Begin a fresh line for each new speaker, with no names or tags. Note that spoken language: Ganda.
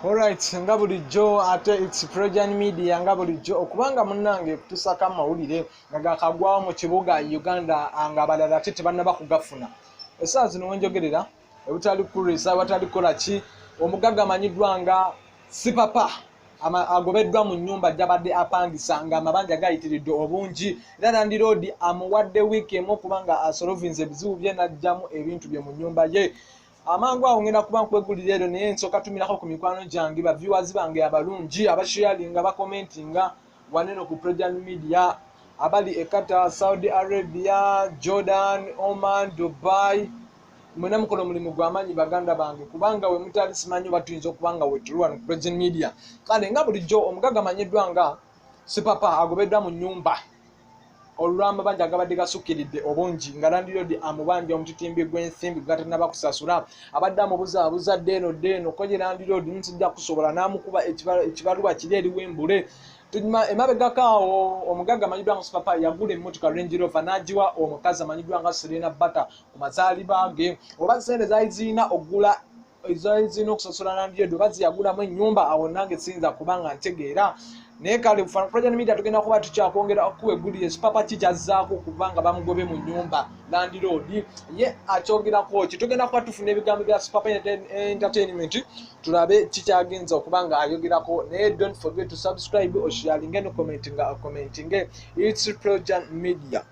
Alright, nga bulijjo ate it's Projan Media nga bulijjo okubanga munnange kutusaka mawulire nga gakagwawo mu kibuga Uganda nga abalala ate tebannaba kugafuna. Essaawa zino wenjogerera ebutali kulisa batali kola ki omugagga amanyiddwa nga Sipapa agobeddwa mu nnyumba gy'abadde apangisa nga amabanja gayitiridde obungi era Land Road amuwadde wiiki emu okubanga asolovinze ebizibu bye n'aggyamu ebintu bye mu nnyumba ye. Amangu awo ngenda kuba nkwegulira ero naye nsooka tumirako ku mikwano gyange ba viewers bange abalungi abasharinga bakomentinga waneno ku Projan Media abali Qatar, Saudi Arabia, Jordan, Oman, Dubai. Mwena mukono mulimu gw'amaanyi baganda bange kubanga we mutali simanyi batuyinza okubanga wetulwa ku Projan Media. Kale nga bulijjo omugagga amanyiddwa nga Sipapa agobeddwa mu nnyumba olw'amabanja agabadde gasukkiridde obungi nga Land Road amubanja omutitimbi gw'ensimbi gatanaba kusasula abadde amubuzaabuza ddeeno ko gye Land Road nsijja kusobola n'amukuba ekibaluwa kiri eri w'embule. Emabegako awo omugagga amanyiddwa nga Sipapa yagula emmotoka Range Rover n'agiwa omukazi amanyiddwa nga Serena Bata ku mazaalibwa ge. Oba ssente zaali zirina oggula ezaali zirina okusasula Land Road oba ziyagulamu ennyumba awo nange siyinza kubanga ntegeera. Naye kale Projan Media tugenda kuba tukyakwongera okuweggulira Sipapa kikyazzaako kubanga bamugobe mu nnyumba Land Road ye akyogerako ki. Tugenda kuba tufuna ebigambo bya Sipapa Entertainment tulabe kikyagenza okubanga ayogerako. Naye don't forget to subscribe or sharing and commenting. It's Projan Media.